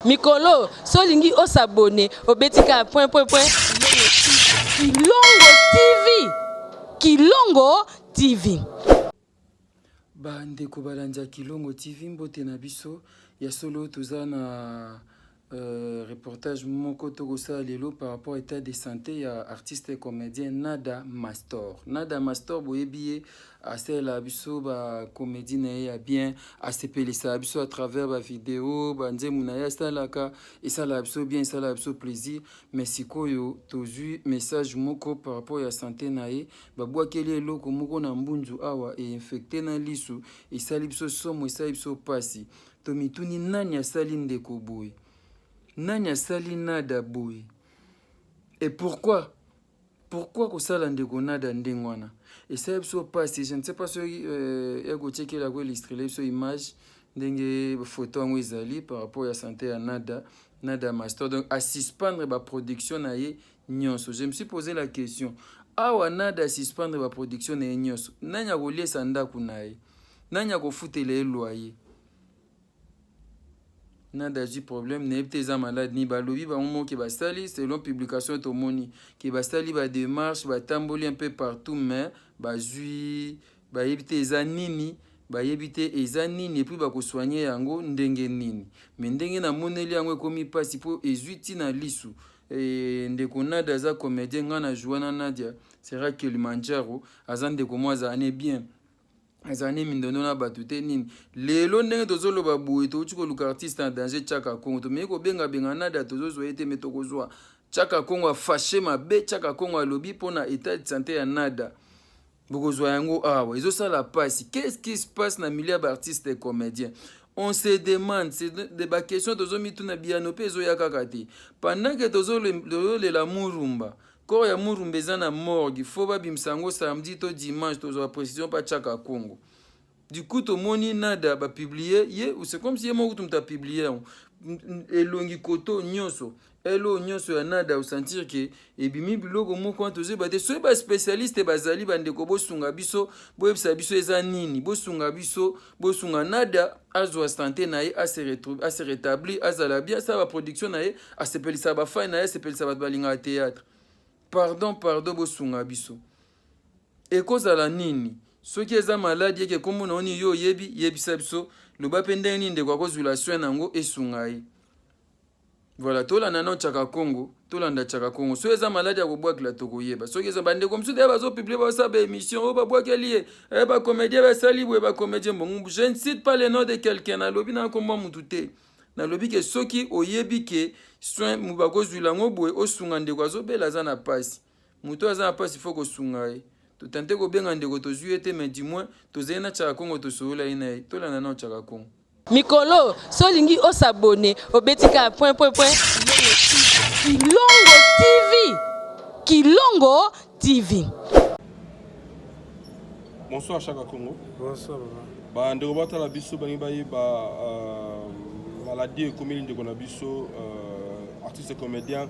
Mikolo, solingi o s'abonner au Betika Kilongo TV. Kilongo TV. Ndeko balanja Kilongo TV mbote na biso ya solo tozana reportage moko tokosa lelo par rapport à l'état de santé ya artiste et comédien Nada Mastor. Nada Mastor boyebiye asela biso ba comédie na ya bien asepelisa biso à travers ba vidéo ba nzemu na ya salaka esala biso bien esala biso plaisir mais sikoyo tozui message moko par rapport à santé na ye babwakeli eloko moko na mbunzu awa e infecté na lisu esali biso somo esali biso pasi tomituni nani asali ndeko boye. Nani asali Nada boye. Et pourquoi? Pourquoi que ça l'andeko Nada ndengwana? Et ça so passe, je ne sais pas si ego checker la illustré sur image ndenge photo en ezali par rapport à santé à Nada Mastor. Donc à suspendre ba production na ye nyonso. Je me suis posé la question. Awa Nada suspendre ba production na ye nyonso. Nanya ko liesa ndaku na ye. Nanya ko futele loyer. Nada du problème n'est pas malade ni balobi ba moment qui ba sali selon publication to moni qui ba sali ba démarche ba tamboli un peu partout mais ba zui ba yebite nini ba yebite nini et puis ba ko soigner yango ndenge nini mais ndenge na moneli yango ekomi pasi po ezuiti na lisu et ndeko Nada za comédien ngana Joana Nadia sera Kilimanjaro azande ko moi za ane bien azane mindono na batute nini lelo ndenge tozolo babuye to chiko luka artiste en danger Chaka Kongo to meko benga Nada tozo ete metokozwa Chaka Kongo fâché mabe Chaka Kongo alobi pona état de santé ya Nada bokozwa yango awa ezo sala pasi. Qu'est-ce qui se passe na milieu d'artistes et comédiens? On se demande, c'est des questions tozo mituna biano pe ezo yakaka te pendant que tozo le la murumba Kor ya murumba eza na morgue, faut ba bimsango samedi to dimanche tozo précision pa Chaka Kongo. Du coup to moni Nada ba publier ye c'est comme si mo kutumta publier elongi koto nyonso elo nyonso ya Nada sentir que ebimi biloko moko tozo ba te so ba spécialiste bazali bandeko bosunga biso boyebisa biso eza nini bosunga biso bosunga Nada azwa santé na ye a se rétablir azala bien ça ba production na ye a sepelisa ba fa na ye sepelisa ba balinga théâtre. Pardon, bosunga biso. Et cause à la nini. Ceux qui sont malades, yeke comme on y yo yebi sabso, le bapende ni de kwa kozula soin nango et sungai. Voilà, tola nana Chaka Kongo, tola nda Chaka Kongo. Ceux qui sont malades, yako boak la toko yeba. Ceux qui sont bandé comme ceux qui sont publiés ba sa émission, o ba boak lié, ba comédien ba sali ou ba comédien bon. Je ne cite pas le nom de quelqu'un na lobi na komba mutute. Na lobi ke soki oyebi ke soin mubako zulango boye osunga ndeko azobela za na pasi muto aza na pasi faut ko sunga ye to tente ko benga ndeko to zuete mais du moins to zena Chaka Kongo to sola ina to la na Chaka Kongo. Mikolo, solingi o s'abonner au Betika Kilongo TV. Kilongo TV. Bonsoir Chaka Kongo. Bonsoir baba. Ba ndeko bata la biso bangi baye ba maladie comme il de biso artiste et comédien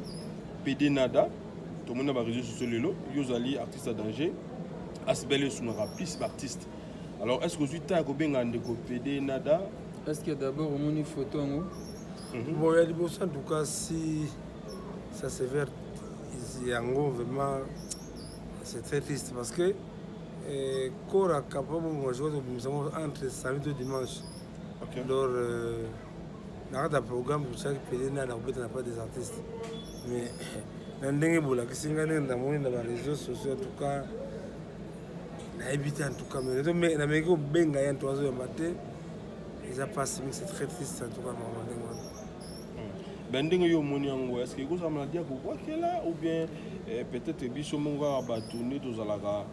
PD Nada tout le monde a réseaux sociaux lelo yozali artiste à danger asbele sur rapiste artiste. Alors est-ce que vous êtes à benga ndeko PD Nada? Est-ce que d'abord on monte une photo en haut? Bon, il y a des choses en tout cas si ça s'avère ici en gros vraiment c'est très triste parce que corps à capable moi je vois entre samedi et dimanche. OK. Alors dans un programme pour chaque pays n'a pas des artistes mais dans les boula qui sont dans les réseaux sociaux en tout cas na évité en tout cas mais na meko benga ya 3h du matin ils a passé mais c'est très triste en tout cas normalement. Bendingo yo moni yango est-ce que vous avez maladie ko quoi là ou bien peut-être biso monga ba tourner to zalaka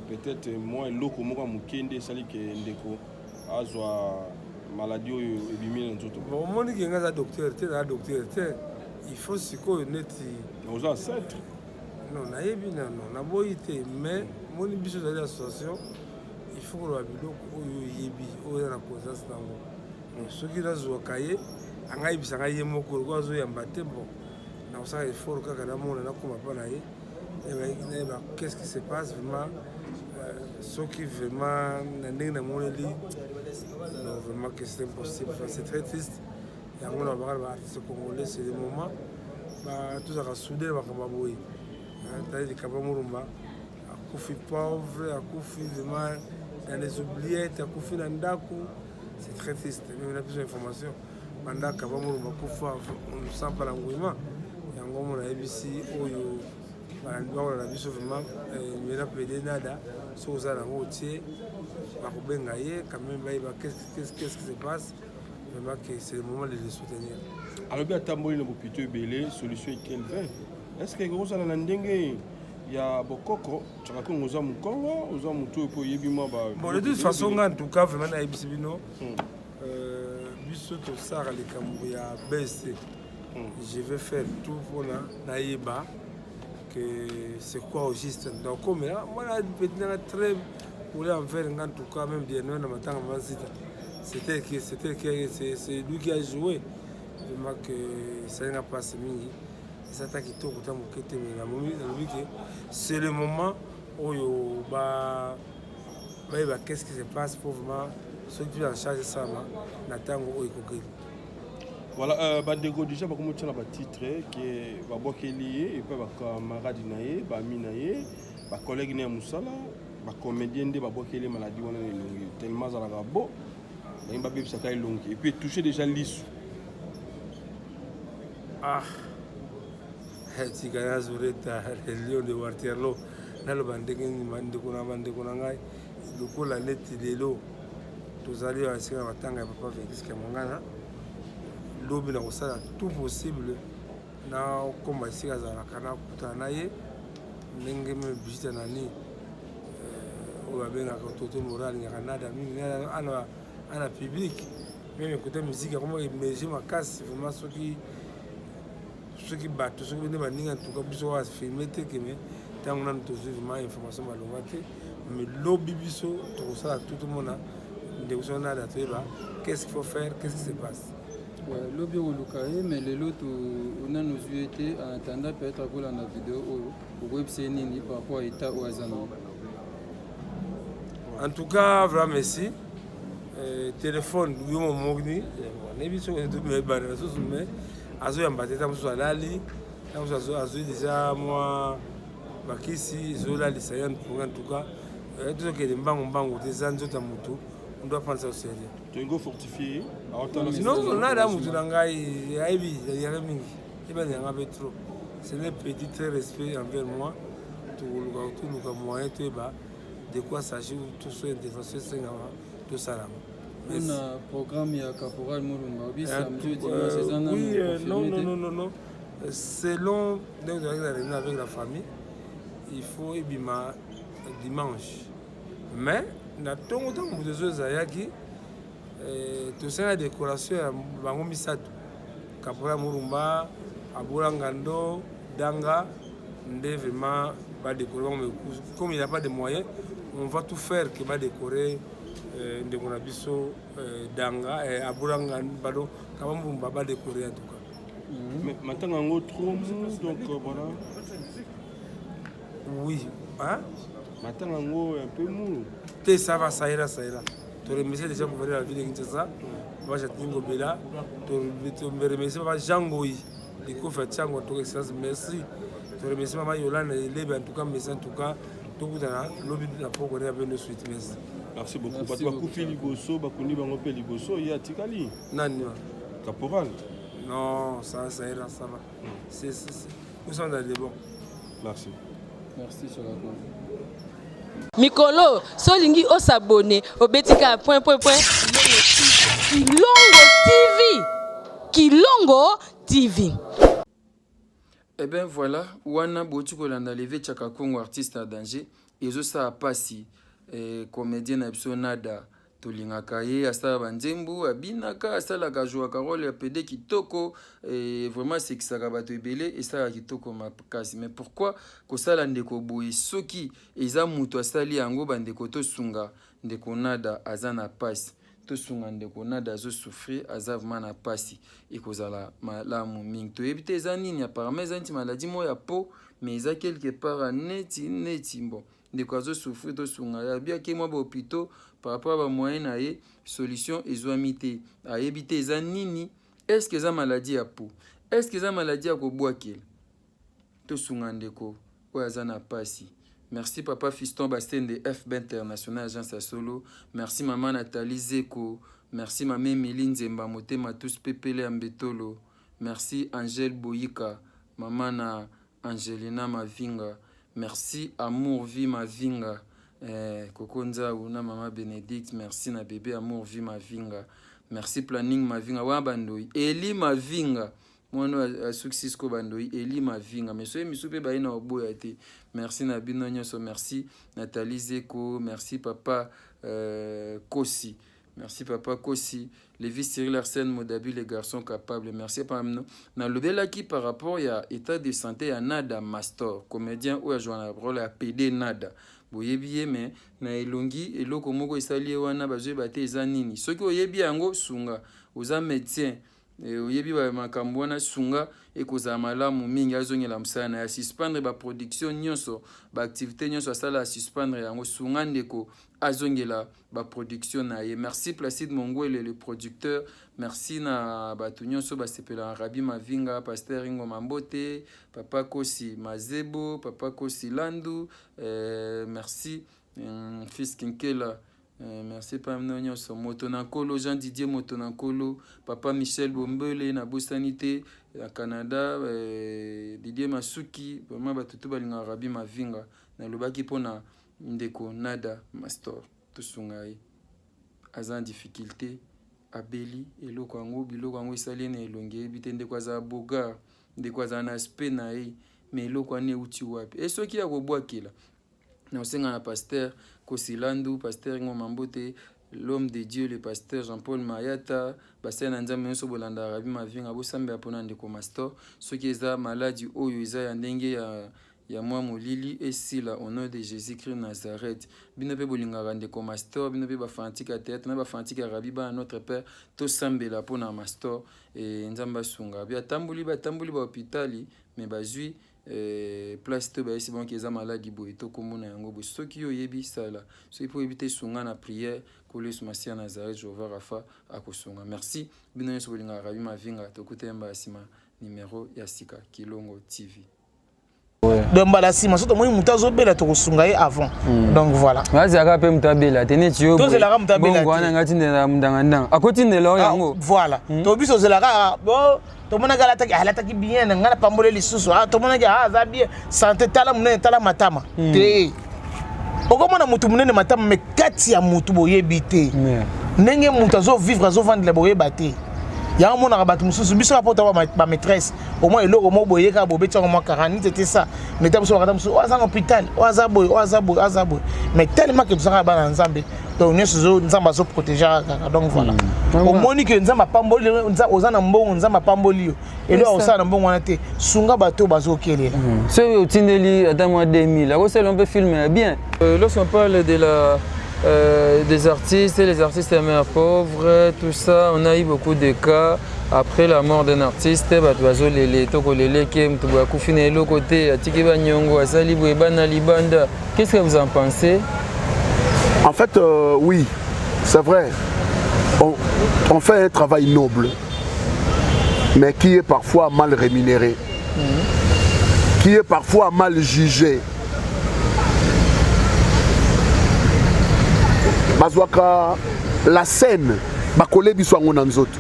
peut-être moi loko monga mukende sali ke ndeko azwa maladie et bimé dans tout. Bon, mon qui est un docteur, il faut se connaître. Nous avons 7. Non, on a été, mais mon biso de l'association, il faut que le yebi, o na conscience nango. Mais ceux qui la zo kaye, anga ibisanga yemo ko ko zo yambate bon. Na ça il faut que kana mona na kuma pa na ye. Et qu'est-ce qui se passe vraiment? Ceux qui vraiment na ndenge na moneli. Non, vraiment que c'est impossible. C'est très triste. yango na bakala ba artiste congolais c'est le moment ba tozaka soudé bakamba boye tali likaba Murumba akufi pauvre akufi vraiment dans les oubliettes akufi na ndako c'est très triste mais on a besoin d'informations banda kaba Murumba kufa on sent pas l'engouement yango mona ebisi oyo bana na biso vraiment mena pede nada so za na routier ba kubenga ye quand même ba qu'est-ce qui se passe vraiment que c'est le moment de les soutenir. Alors bien tamboli na bopito ebele solution ekelvin est-ce que kozala na ndenge ya bokoko tshaka ko ngoza mukongo oza mutu po yebi mwa ba bon de toute façon en tout cas vraiment na ebisi bino biso to sara le kambo ya BSC je vais faire tout pour na yeba que c'est quoi au juste donc comme là moi là petit na très pour en faire en tout cas même bien na matanga mazita c'était c'est lui qui a joué vraiment que ça n'a pas passé mingi ça t'a quitté au temps que tu me la momie c'est le moment où yo ba qu'est-ce qui se passe pour vraiment ceux qui en charge ça na tango o ikokeli. Voilà, bandeko déjà ba komotia na ba titre que ba bokeli et puis ba camarade na ye ba mina ye ba collègue na musala ba comédien de ba bokeli maladie wana elongi tellement za la bo ba imba bebisa ka elongi et puis toucher déjà lisu tikaya zureta le lion de Waterloo nalo bandenge mandeko na ngai lokola neti lelo tozali asika batanga ya papa Félix Kamongana lobi na kosala tout possible na komba esika azalaka na kutana na ye ndenge me visite nani oyo babengaka toto moral ngaka nada mingi ana public même écouter musique akoma émerger makasi vraiment soki bato soki bende baninga en tout cas biso afilme te keme ntango nanu tozwi vraiment information malonga te mais lobi biso tokosala tout mona ndeko so nada toyeba qu'est-ce qu'il faut faire, qu'est-ce qui se passe. Ouais, lobi olukaye mais lelo on a nos été en attendant peut-être pour la vidéo au web c'est nini par rapport à état au azano. En tout cas vraiment merci. Téléphone yo mo mogni ne biso to me ba na so mais azo ya mbateta muso alali na muso azo déjà moi bakisi zola lisayan pour en tout cas tout que les mbango des anzo ta mutu on doit prendre ça au sérieux. Tu es fortifié. Non, on a là mutu ngai aibi ya mingi. Et ben yanga trop. C'est le petit très respect envers moi. Tout le moyen tu ba de quoi s'agit tout ce intervention c'est tout ça là. On a programme ya caporal Murumba bi samedi oui, non. Selon donc avec la famille, il faut ebima dimanche. Mais na tongo tango de zayaki tout ça la décoration ya bango misato. Caporal Murumba, Aboula Ngando, Danga, nde vraiment va décorer comme il n'y a pas de moyens, on va tout faire que va décorer de Monabiso Danga et Aboulanga Bado Kamambumba va décorer en tout cas. Mais maintenant en autre donc voilà. Oui, hein? Maintenant en haut un peu mou. Ça va, ça ira. Tu remercies déjà pour venir à la ville de Kinshasa. Moi j'ai Tingo Bela. Tu me remercies Papa Jangoï. Les coffres Tchango, ton excellence, merci. Tu remercies Maman Yolande et Lebe en tout cas, merci en tout cas. Tout le monde lobby de la programme avec nos suites, merci. Merci beaucoup. Parce que Bakoufi Liboso, Bakouni Bangope Liboso, il y a Tikali. Nani. Caporal. Non, ça ira, ça va. Nous sommes dans les bons. Merci. Merci sur la cause. Mikolo, solingi o s'abonner au betika point. Kilongo TV. Eh bien voilà, wana botu kolanda levé Tchaka Congo artiste à danger et ça a passé comédien na biso nada tolingaka ye asala banzembu abinaka asalaka jouaka role ya pede kitoko et vraiment sekisaka bato ebele esalaka kitoko makasi. Mais pourquoi kosala ndeko boye soki eza mutu asali yango bandeko tosunga ndeko nada aza na pasi tosunga ndeko nada azosouffrir aza vraiment na pasi ekozala malamu mingi toyebi te eza nini apparemment eza neti maladi moko ya po mais eza quelque part neti bon ndeko azosouffrir tosunga yabiaki mwa bahôpitaux par rapport à bamoyen na ye solution ezwami te ayebi te eza nini est-ce que ça maladie à peau, est-ce que ça maladie à kobwakela to sungandeko oazana pasi. Merci papa Fiston Bastien de FB International Agence à Solo. Merci maman Nathalie Zeko. Merci maman Méline Zemba Motema tous Pepele Ambetolo. Merci Angèle Boyika. Maman Angelina Mavinga. Merci Amour Vie Mavinga. Kokonza Una Maman Bénédicte. Merci na bébé Amour Vie Mavinga. Merci Planning Mavinga. Wabandoi. Eli Mavinga. Moi, à Succesco Bandoi, Eli Mavinga. Mais soyez missoupé baïna au bout. Merci Nabino Nyoso. Merci Nathalie Zeko. Merci papa Kossi. Merci papa Kossi. Lévi Cyril Arsène Modabi, les garçons capables. Merci par nous. Dans le délai qui par rapport à l'état de santé, il y a Nada Mastor, comédien ou à jouer un rôle à PD Nada. Boyebi mais na elongi eloko moko esali wana bazwe bate ezanini. Soki oyebi yango sunga, oza médecin. Oyebi ba makambo wana sunga ekozala malamu mingi azongela msana ya suspendre ba production nyonso ba activité nyonso asala suspendre yango sunga ndeko azongela ba production na ye. Merci Placide Mongwele le producteur, merci na batu nyonso basepela Rabi Mavinga, Pasteur Ingo Mambote, Papa Kosi Mazebo, Papa Kosi Landu, merci fils Kinkela. Merci Pamnonyo so Motonankolo, Jean Didier Motonankolo, Papa Michel Bombele na Bosanité na Canada, Didier Masuki, vraiment batutu balinga Rabi Mavinga na lobaki pona ndeko Nada Mastor tusungai azan difficulté abeli eloko yango biloko yango esali na elongi ebite ndeko aza boga ndeko aza na aspect na ye mais eloko ane uti wapi et soki ya kobwakela na osenga na pasteur Kosilandu, pasteur Ngo Mambote, l'homme de Dieu, le pasteur Jean-Paul Mayata, bassin Nzambe Nso Bolanda Rabi Mavinga, Bosambe Apona Ndeko Mastor, ceux qui sont malades, oyo isa ya ndenge ya moi molili et sila au nom de Jésus-Christ Nazareth. Binope bolinga Ndeko Mastor, binope ba fantika tête, na ba fantika Rabi ba notre père, to sambela pona Mastor et Nzamba Sunga. Bia tambuli ba hôpitali, mais bazui place to ba c'est bon qu'ils a maladie boy to komona yango bo soki yo yebi sala so il faut éviter sunga na prière coller sur Masia Nazareth Jova Rafa akosunga. Merci bino so bolinga Rabi Mavinga to kutemba sima numéro ya Sika Kilongo TV. Donc bala sima so to moi mutazo bela to kusunga avant. Donc voilà. Wazi akape mutabela tene tiyo. To zela mutabela. Bongo wana ngati ndela mundanganda. Akotindela yango. Voilà. To biso zela ka bo to mona gala taki bien ngana pambole lisusu to mona ga za bien santé tala munene tala matama te okomona mutu munene matama me kati ya mutu boyebi te ndenge mutu azo vivre azo vendre boyeba te ya mona ka batu mususu biso rapporta ba maîtresse au moins eloko mo boyeka bobeti ngo 40 c'était ça mais tabuso ka tabuso oza hôpital oza boy mais tellement que tout ça ba na nzambe donc nous sommes nzamba so protéger donc voilà au moni que nzamba pamboli oza na mbongo nzamba pamboli et là oza na mbongo wana te sunga bato bazo kelela c'est au tindeli dans mois 2000 là c'est on peut filmer bien lorsqu'on parle de la des artistes, les artistes mères pauvres, tout ça, on a eu beaucoup de cas après la mort d'un artiste, qu'est-ce que vous en pensez? En fait, oui, c'est vrai, on fait un travail noble, mais qui est parfois mal rémunéré, qui est parfois mal jugé. Bazwaka la scène bakole biso ngo nanzoto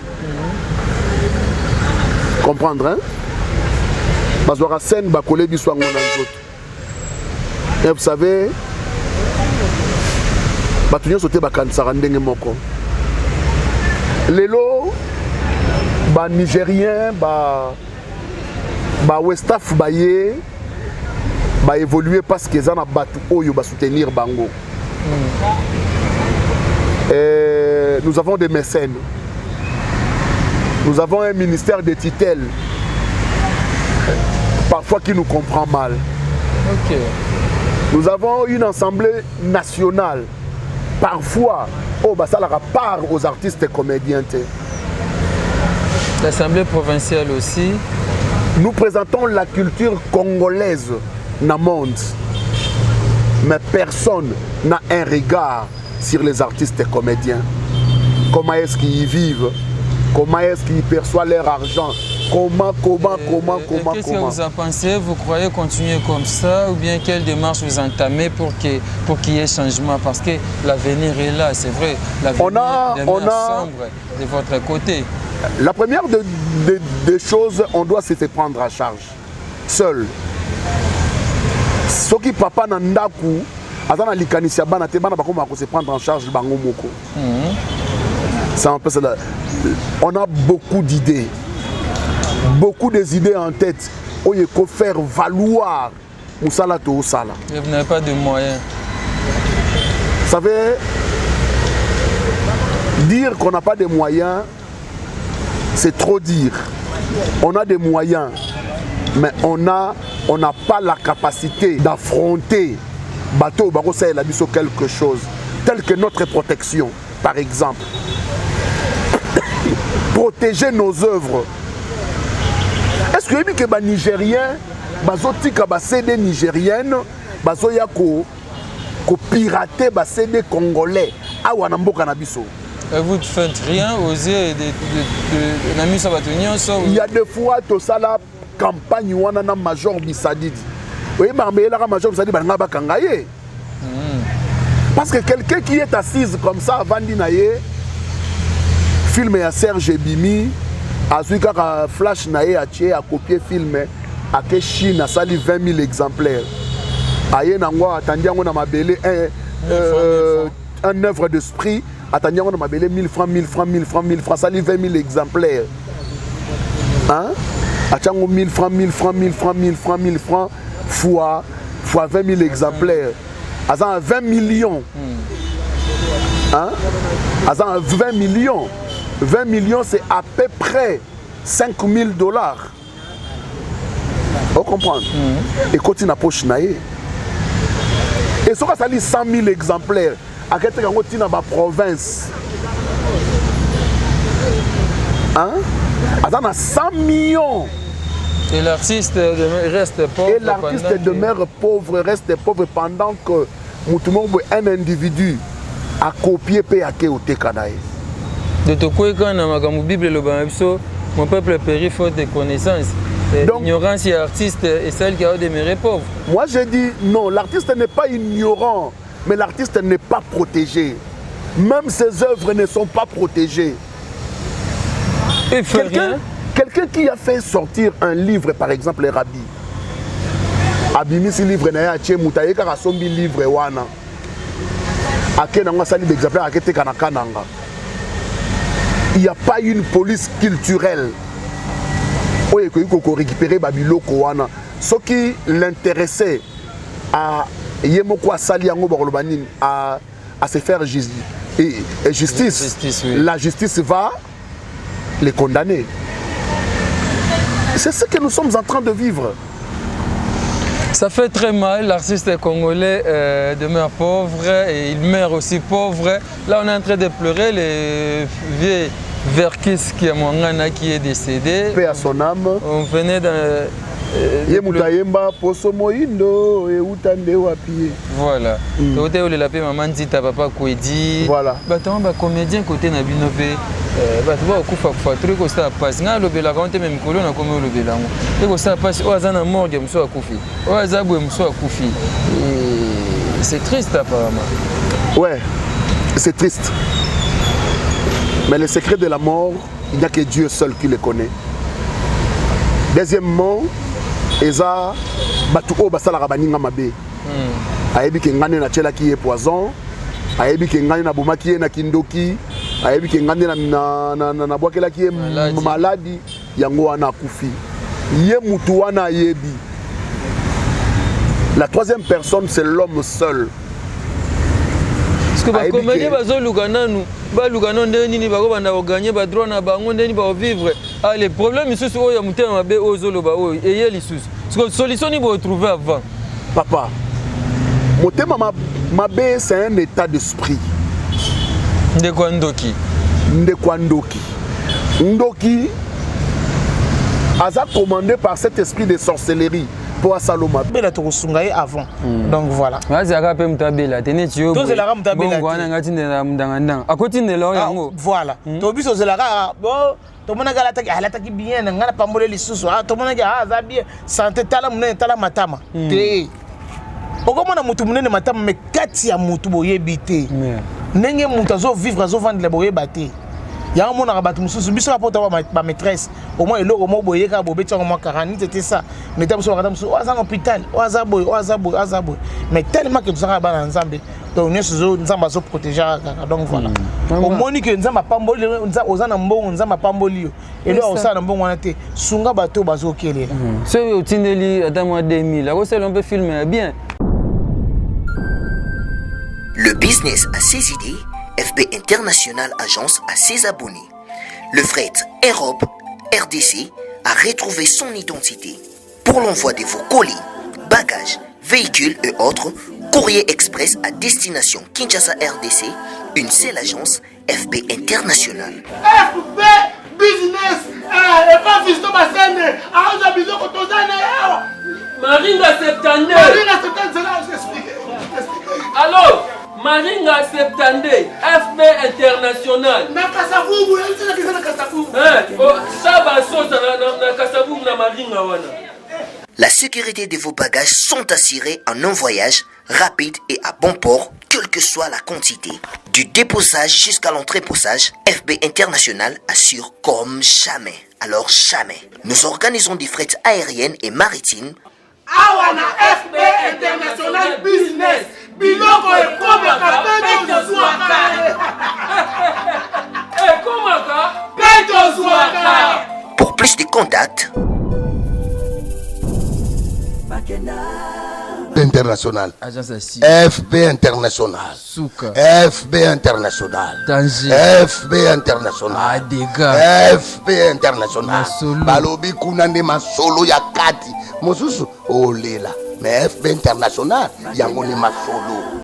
comprendre hein bazwaka scène bakole biso ngo nanzoto et vous savez batu nyonso te bakanisaka ndenge moko lelo ba nigérien ba West Af baye ba évoluer parce que za na batu oyo ba soutenir bango. Et nous avons des mécènes. Nous avons un ministère de tutelle, parfois qui nous comprend mal. Okay. Nous avons une assemblée nationale, parfois, ça la part aux artistes et comédiens. L'assemblée provinciale aussi. Nous présentons la culture congolaise dans le monde, mais personne n'a un regard sur les artistes et comédiens. Comment est-ce qu'ils y vivent? Comment est-ce qu'ils perçoivent leur argent? Comment Qu'est-ce que vous en pensez? Vous croyez continuer comme ça ou bien quelle démarche vous entamez pour qu'il y ait changement? Parce que l'avenir est là, c'est vrai. L'avenir sombre de votre côté. La première des choses, on doit se faire prendre à charge. Seul. Ce qui papa nandaku, azana likanisia bana te bana bakoma ko se prendre en charge bango moko. Ça un peu cela. On a beaucoup d'idées. Beaucoup des idées en tête. Il faut faire valoir Moussala to Sala. Et vous n'avez pas de moyens. Vous savez, dire qu'on n'a pas de moyens, c'est trop dire. On a des moyens, mais on n'a pas la capacité d'affronter bateau Barossa et la Bisso quelque chose, tel que notre protection, par exemple. Protéger nos œuvres. Est-ce que les Nigériens, les CD nigériennes, les pirater les CD congolais, et vous ne faites rien, osez il y a des fois tout ça la campagne où on a Major Bissadidi. Oui, mais la Major Bissadidi parce que quelqu'un qui est assise comme ça avant d'inaye, film à Serge Bimi, à Zuika flash naé à tier à copier film à que Chine a sali 20 000 exemplaires. Aïe nangwa attendu on a ma belé un œuvre d'esprit. Attendez, on m'a belé 1000 francs, 1000 francs, 1000 francs, 1000 francs, ça livre 20 000 exemplaires. Hein? Attendez, 1000 francs, 1000 francs, 1000 francs, 1000 francs, 1000 francs, fois 20 000 exemplaires. Azan 20 millions. Hein? Azan 20 millions. 20 millions, c'est à peu près 5 000 $. Vous comprenez? Et quand il n'a pas chinaé. Et ce que ça lit 100 000 exemplaires. À quel temps on dans ma province, hein? Attends, 100 millions. Et l'artiste reste pauvre. Et l'artiste demeure pauvre, reste pauvre pendant que un individu a copié P.A.K. au Tekanaï. De tout quoi, quand on a ma Bible, mon peuple périt faute de connaissances. L'ignorance et l'artiste est celle qui a demeuré pauvre. Moi, je dis non, l'artiste n'est pas ignorant. Mais l'artiste n'est pas protégé. Même ses œuvres ne sont pas protégées. Quelqu'un qui a fait sortir un livre, par exemple, les Rabbi. Abimi si livre n'a pas moutaye car sombi livre wana. Akenanga sali d'exemplaire akete kanakananga. Il n'y a pas une police culturelle. Oye ko récupérer babiloko wana. Ce qui l'intéressait à à se faire justice. Oui. La justice va les condamner. C'est ce que nous sommes en train de vivre. Ça fait très mal, l'artiste congolais demeure pauvre et il meurt aussi pauvre. Là on est en train de pleurer le vieux Verkis qui est décédé. Paix à son âme. On venait d'un... Voilà. Voilà. Comédien côté Nabinope. C'est triste apparemment. Ouais, c'est triste. Mais le secret de la mort, il n'y a que Dieu seul qui le connaît. Deuxièmement, eza batu o basala rabaninga mabe. Ayebi ke ngane na chela ki e poison, ayebi ke ngane na boma ki e na kindoki, ayebi ke ngane na bwakela ki e maladi yango wana akufi. Ye mutu wana ayebi. La troisième personne c'est l'homme seul. Parce que les comédiens vivre. Ah, les problèmes, ils sont solution ils vont trouver avant. Papa, Mabé c'est un état d'esprit. Ndekwandoki. Ndoki a commandé par cet esprit de sorcellerie. pour Saloma. Bela to sungaye avant. Donc voilà. Azaka pe mutabela tene tiyo. To zelaka mutabela. Bon wana ngati ndela mndangandanga. Akoti ndela yango. Voilà. To biso zelaka bon to mona gala taki ala taki bien ngana pambole lisusu. To mona ga za bien santé tala munene tala matama. Te. Okomona mutu munene matama me kati ya mutu boyebi te. Ndenge mutu azo vivre azo vendre boyeba te. Ya mon arabat mususu biso rapporte ma maîtresse au moins eloko mo boye ka bobeti en moins 40 c'était ça mais tabu so madame so aza hôpital azaboy mais tellement que tu sera ba nzambe donc nous so nzamba so protéger donc voilà au moni que nzamba pamboli oza na mbongo nzamba pamboli et là osa na mbongo wana te sunga bato bazo kelela so otindeli ata moi 2000 ako c'est on peut filmer bien. Le business a ses idées. FB International Agence a ses abonnés. Le fret Europe, RDC, a retrouvé son identité. Pour l'envoi de vos colis, bagages, véhicules et autres, courrier express à destination Kinshasa RDC, une seule agence, FB International. FB Business, et pas Fisto Bassene, à Ozabizo Kotozane. Maringa Septande. Maringa Septande, c'est là, j'explique. Allô? Maringa Septande, FB International. Nakasavubu, elle dit Nakasavubu. La sécurité de vos bagages sont assurées en un voyage rapide et à bon port, quelle que soit la quantité. Du déposage jusqu'à l'entreposage, FB International assure comme jamais. Alors jamais. Nous organisons des frettes aériennes et maritimes. Awana FB International Business. Biloko ekomaka peto zwaka. Ekomaka peto zwaka. Pour plus de contacts, International. FB International. Souka. FB International. Tangi. FB International. Adega. FB International. Masolo. Balobi kuna nde masolo ya kati. Mosusu olela. Mais FB International yango ni masolo.